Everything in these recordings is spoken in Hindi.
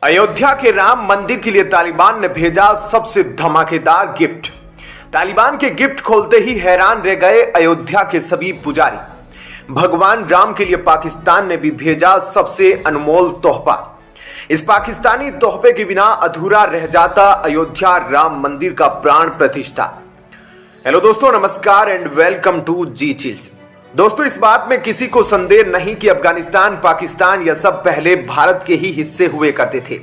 अयोध्या के राम मंदिर के लिए तालिबान ने भेजा सबसे धमाकेदार गिफ्ट। तालिबान के गिफ्ट खोलते ही हैरान रह गए अयोध्या के सभी पुजारी। भगवान राम के लिए पाकिस्तान ने भी भेजा सबसे अनमोल तोहफा। इस पाकिस्तानी तोहफे के बिना अधूरा रह जाता अयोध्या राम मंदिर का प्राण प्रतिष्ठा। हेलो दोस्तों, नमस्कार and welcome to G Chills. दोस्तों, इस बात में किसी को संदेह नहीं कि अफगानिस्तान, पाकिस्तान यह सब पहले भारत के ही हिस्से हुए करते थे।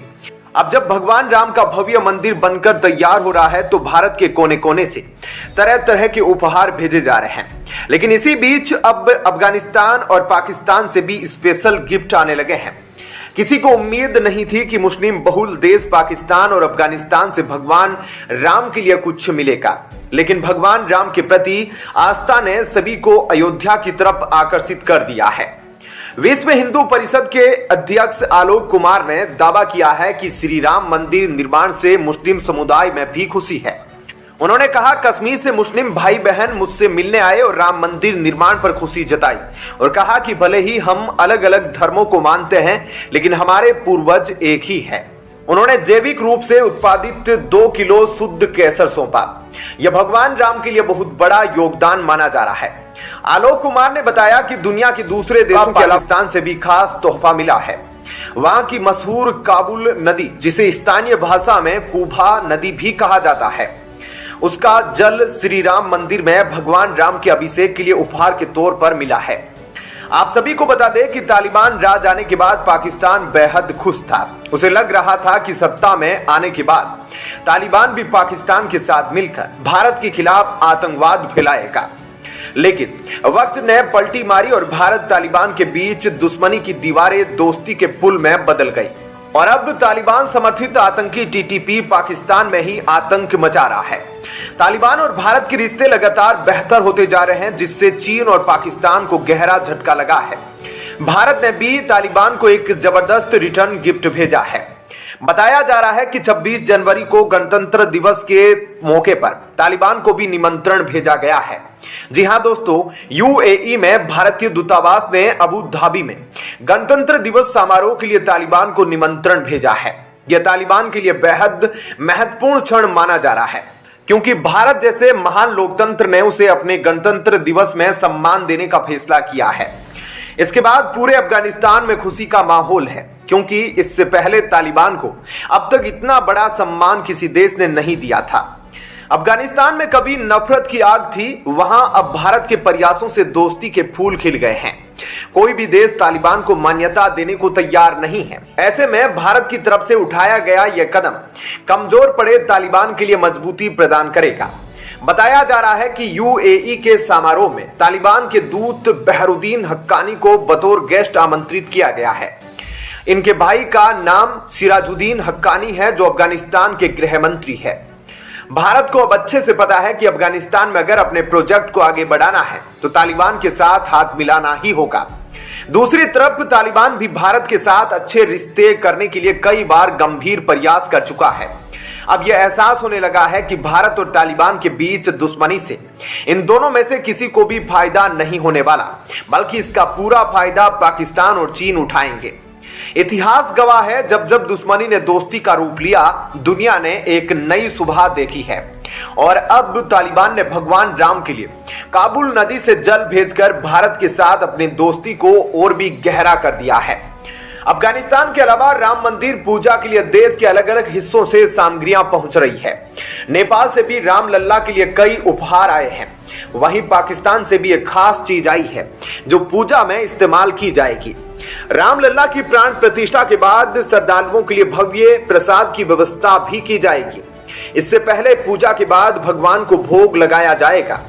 अब जब भगवान राम का भव्य मंदिर बनकर तैयार हो रहा है तो भारत के कोने कोने से तरह तरह के उपहार भेजे जा रहे हैं। लेकिन इसी बीच अब अफगानिस्तान और पाकिस्तान से भी स्पेशल गिफ्ट आने लगे हैं। किसी को उम्मीद नहीं थी कि मुस्लिम बहुल देश पाकिस्तान और अफगानिस्तान से भगवान राम के लिए कुछ मिलेगा, लेकिन भगवान राम के प्रति आस्था ने सभी को अयोध्या की तरफ आकर्षित कर दिया है। विश्व हिंदू परिषद के अध्यक्ष आलोक कुमार ने दावा किया है कि श्री राम मंदिर निर्माण से मुस्लिम समुदाय में भी खुशी है। उन्होंने कहा, कश्मीर से मुस्लिम भाई बहन मुझसे मिलने आए और राम मंदिर निर्माण पर खुशी जताई और कहा कि भले ही हम अलग अलग धर्मों को मानते हैं, लेकिन हमारे पूर्वज एक ही है। उन्होंने जैविक रूप से उत्पादित 2 किलो शुद्ध केसर सौंपा। यह भगवान राम के लिए बहुत बड़ा योगदान माना जा रहा है। आलोक कुमार ने बताया कि दुनिया के दूसरे देशों के पाकिस्तान से भी खास तोहफा मिला है। वहां की मशहूर काबुल नदी, जिसे स्थानीय भाषा में कुबा नदी भी कहा जाता है, उसका जल श्री राम मंदिर में भगवान राम के अभिषेक के लिए उपहार के तौर पर मिला है। आप सभी को बता दें कि तालिबान राज आने के बाद पाकिस्तान बेहद खुश था। उसे लग रहा था कि सत्ता में आने के बाद तालिबान भी पाकिस्तान के साथ मिलकर भारत के खिलाफ आतंकवाद फैलाएगा। लेकिन वक्त ने पलटी मारी और भारत तालिबान के बीच दुश्मनी की दीवारें दोस्ती के पुल में बदल गई और अब तालिबान समर्थित आतंकी टीटीपी पाकिस्तान में ही आतंक मचा रहा है। तालिबान और भारत के रिश्ते लगातार बेहतर होते जा रहे हैं, जिससे चीन और पाकिस्तान को गहरा झटका लगा है। भारत ने भी तालिबान को एक जबरदस्त रिटर्न गिफ्ट भेजा है। बताया जा रहा है कि 26 जनवरी को गणतंत्र दिवस के मौके पर तालिबान को भी निमंत्रण भेजा गया है। जी हां दोस्तों, यूएई में भारतीय दूतावास ने अबू धाबी में गणतंत्र दिवस समारोह के लिए तालिबान को निमंत्रण भेजा है। यह तालिबान के लिए बेहद महत्वपूर्ण क्षण माना जा रहा है, क्योंकि भारत जैसे महान लोकतंत्र ने उसे अपने गणतंत्र दिवस में सम्मान देने का फैसला किया है। इसके बाद पूरे अफगानिस्तान में खुशी का माहौल है, क्योंकि इससे पहले तालिबान को अब तक इतना बड़ा सम्मान किसी देश ने नहीं दिया था। अफगानिस्तान में कभी नफरत की आग थी, वहां अब भारत के प्रयासों से दोस्ती के फूल खिल गए हैं। कोई भी देश तालिबान को मान्यता देने को तैयार नहीं है। ऐसे में भारत की तरफ से उठाया गया यह कदम कमजोर पड़े तालिबान के लिए मजबूती प्रदान करेगा। बताया जा रहा है कि यूएई के समारोह में तालिबान के दूत बहरुद्दीन हक्कानी को बतौर गेस्ट आमंत्रित किया गया है। इनके भाई का नाम सिराजुद्दीन हक्कानी है, जो अफगानिस्तान के गृह मंत्री है। भारत को अब अच्छे से पता है कि अफगानिस्तान में अगर अपने प्रोजेक्ट को आगे बढ़ाना है तो तालिबान के साथ हाथ मिलाना ही होगा। दूसरी तरफ तालिबान भी भारत के साथ अच्छे रिश्ते करने के लिए कई बार गंभीर प्रयास कर चुका है। अब यह एहसास होने लगा है कि भारत और तालिबान के बीच दुश्मनी से इन दोनों में से किसी को भी फायदा नहीं होने वाला, बल्कि इसका पूरा फायदा पाकिस्तान और चीन उठाएंगे। इतिहास गवाह है, जब जब दुश्मनी ने दोस्ती का रूप लिया, दुनिया ने एक नई सुबह देखी है। और अब तालिबान ने भगवान राम के लिए काबुल नदी से जल भेजकर भारत के साथ अपनी दोस्ती को और भी गहरा कर दिया है। अफगानिस्तान के अलावा राम मंदिर पूजा के लिए देश के अलग अलग हिस्सों से सामग्रियां पहुंच रही है। नेपाल से भी रामलल्ला के लिए कई उपहार आए हैं। वहीं पाकिस्तान से भी एक खास चीज आई है जो पूजा में इस्तेमाल की जाएगी। रामलल्ला की प्राण प्रतिष्ठा के बाद श्रद्धालुओं के लिए भव्य प्रसाद की व्यवस्था भी की जाएगी। इससे पहले पूजा के बाद भगवान को भोग लगाया जाएगा।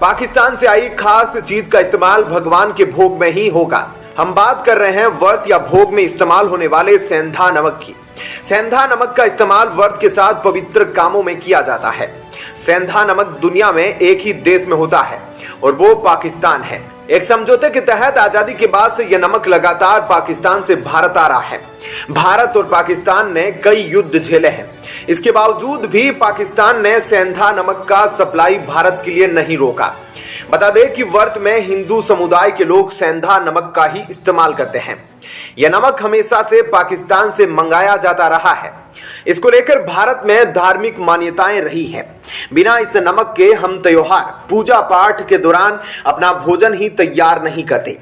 पाकिस्तान से आई खास चीज का इस्तेमाल भगवान के भोग में ही होगा। हम बात कर रहे हैं व्रत या भोग में इस्तेमाल होने वाले सेंधा नमक की। सेंधा नमक का इस्तेमाल व्रत के साथ पवित्र कामों में किया जाता है। सेंधा नमक दुनिया में एक ही देश में होता है और वो पाकिस्तान है। एक समझौते के तहत आजादी के बाद से यह नमक लगातार पाकिस्तान से भारत आ रहा है। भारत और पाकिस्तान ने कई युद्ध झेले हैं। इसके बावजूद भी पाकिस्तान ने सेंधा नमक का सप्लाई भारत के लिए नहीं रोका। बता दें कि व्रत में हिंदू समुदाय के लोग सेंधा नमक का ही इस्तेमाल करते हैं। यह नमक हमेशा से पाकिस्तान से मंगाया जाता रहा है। इसको लेकर भारत में धार्मिक मान्यताएं रही है। बिना इस नमक के हम त्योहार, पूजा पाठ के दौरान अपना भोजन ही तैयार नहीं करते।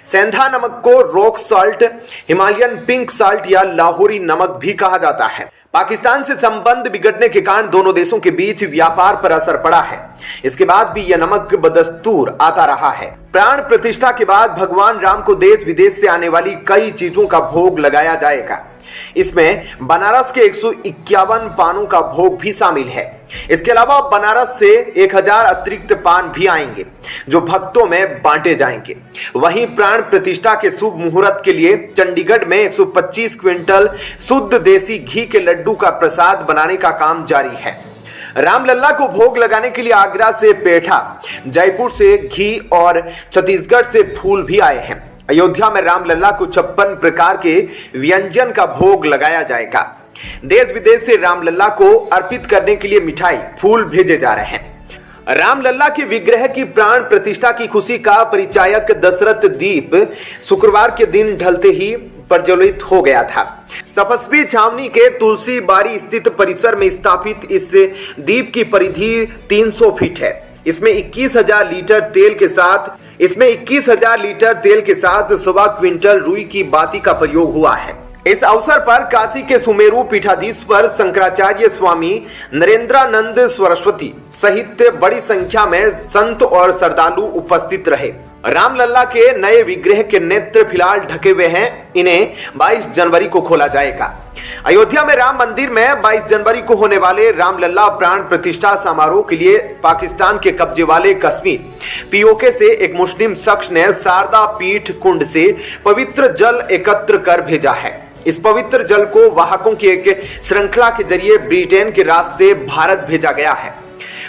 सेंधा नमक को rock salt, Himalayan pink salt या लाहौरी नमक भी कहा जाता है। पाकिस्तान से संबंध बिगड़ने के कारण दोनों देशों के बीच व्यापार पर असर पड़ा है। इसके बाद भी यह नमक बदस्तूर आता रहा है। प्राण प्रतिष्ठा के बाद भगवान राम को देश विदेश से आने वाली कई चीजों का भोग लगाया जाएगा। इसमें बनारस के 151 पानों का भोग भी शामिल है। इसके अलावा बनारस से 1000 अतिरिक्त पान भी आएंगे जो भक्तों में बांटे जाएंगे। वहीं प्राण प्रतिष्ठा के शुभ मुहूर्त के लिए चंडीगढ़ में 125 क्विंटल शुद्ध देसी घी के लड्डू का प्रसाद बनाने का काम जारी है। रामलला को भोग लगाने के लिए आगरा से पेठा, जयपुर से घी और छत्तीसगढ़ से फूल भी आए हैं। अयोध्या में रामलला को 56 प्रकार के व्यंजन का भोग लगाया जाएगा। देश विदेश से रामलला को अर्पित करने के लिए मिठाई, फूल भेजे जा रहे हैं। रामलला के विग्रह की प्राण प्रतिष्ठा की खुशी का परिचायक दशरथ दीप शुक्रवार के दिन ढलते ही प्रज्वलित हो गया था। तपस्वी छावनी के तुलसी बारी स्थित परिसर में स्थापित इस दीप की परिधि 300 फीट है। इसमें 21,000 लीटर तेल के साथ 1.25 क्विंटल रुई की बाती का प्रयोग हुआ है। इस अवसर पर काशी के सुमेरु पीठाधीश्वर शंकराचार्य स्वामी नरेंद्रानंद सरस्वती सहित बड़ी संख्या में संत और श्रद्धालु उपस्थित रहे। रामलला के नए विग्रह के नेत्र फिलहाल ढके हुए हैं। इन्हें 22 जनवरी को खोला जाएगा। अयोध्या में राम मंदिर में 22 जनवरी को होने वाले रामलला प्राण प्रतिष्ठा समारोह के लिए पाकिस्तान के कब्जे वाले कश्मीर पीओके से एक मुस्लिम शख्स ने शारदा पीठ कुंड से पवित्र जल एकत्र कर भेजा है। इस पवित्र जल को वाहकों की एक श्रृंखला के जरिए ब्रिटेन के रास्ते भारत भेजा गया है।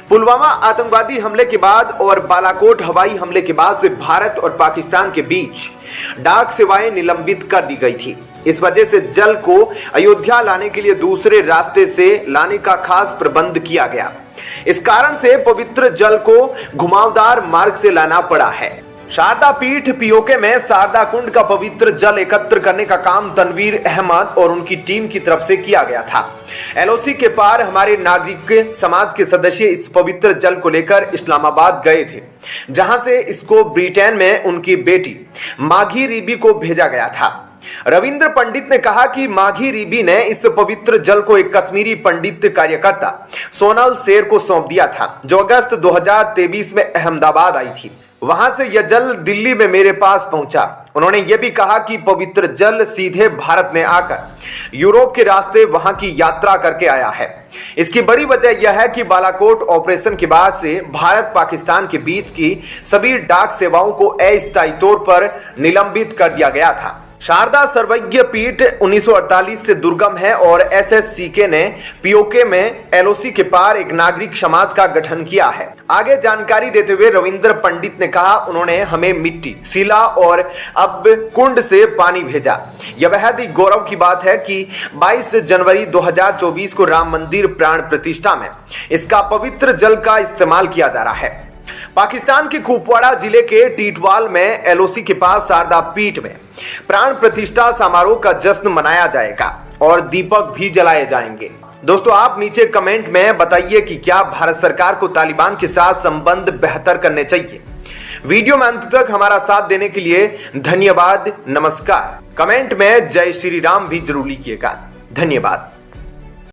पुलवामा आतंकवादी हमले के बाद और बालाकोट हवाई हमले के बाद से भारत और पाकिस्तान के बीच डाक सेवाएं निलंबित कर दी गई थी। इस वजह से जल को अयोध्या लाने के लिए दूसरे रास्ते से लाने का खास प्रबंध किया गया। इस कारण से पवित्र जल को घुमावदार मार्ग से लाना पड़ा है। शारदा पीठ पीओके में शारदा कुंड का पवित्र जल एकत्र करने का काम तनवीर अहमद और उनकी टीम की तरफ से किया गया था। एलओसी के पार हमारे नागरिक समाज के सदस्य इस पवित्र जल को लेकर इस्लामाबाद गए थे, जहां से इसको ब्रिटेन में उनकी बेटी माघी रीबी को भेजा गया था। रविंद्र पंडित ने कहा कि माघी रीबी ने इस पवित्र जल को एक कश्मीरी पंडित कार्यकर्ता सोनल शेर को सौंप दिया था, जो अगस्त 2023 में अहमदाबाद आई थी। वहां से यह जल दिल्ली में मेरे पास पहुंचा। उन्होंने यह भी कहा कि पवित्र जल सीधे भारत में आकर यूरोप के रास्ते वहां की यात्रा करके आया है। इसकी बड़ी वजह यह है कि बालाकोट ऑपरेशन के बाद से भारत पाकिस्तान के बीच की सभी डाक सेवाओं को अस्थायी तौर पर निलंबित कर दिया गया था। शारदा सर्वज्ञ पीठ 1948 से दुर्गम है और एसएससीके ने पीओके में एलओसी के पार एक नागरिक समाज का गठन किया है। आगे जानकारी देते हुए रविंद्र पंडित ने कहा, उन्होंने हमें मिट्टी, शिला और अब कुंड से पानी भेजा। यह बेहद ही गौरव की बात है कि 22 जनवरी 2024 को राम मंदिर प्राण प्रतिष्ठा में इसका पवित्र जल का इस्तेमाल किया जा रहा है। पाकिस्तान के कुपवाड़ा जिले के टीटवाल में एलओसी के पास शारदा पीठ में प्राण प्रतिष्ठा समारोह का जश्न मनाया जाएगा और दीपक भी जलाए जाएंगे। दोस्तों, आप नीचे कमेंट में बताइए कि क्या भारत सरकार को तालिबान के साथ संबंध बेहतर करने चाहिए। वीडियो में अंत तक हमारा साथ देने के लिए धन्यवाद। नमस्कार। कमेंट में जय श्री राम भी जरूर लिखिएगा। धन्यवाद।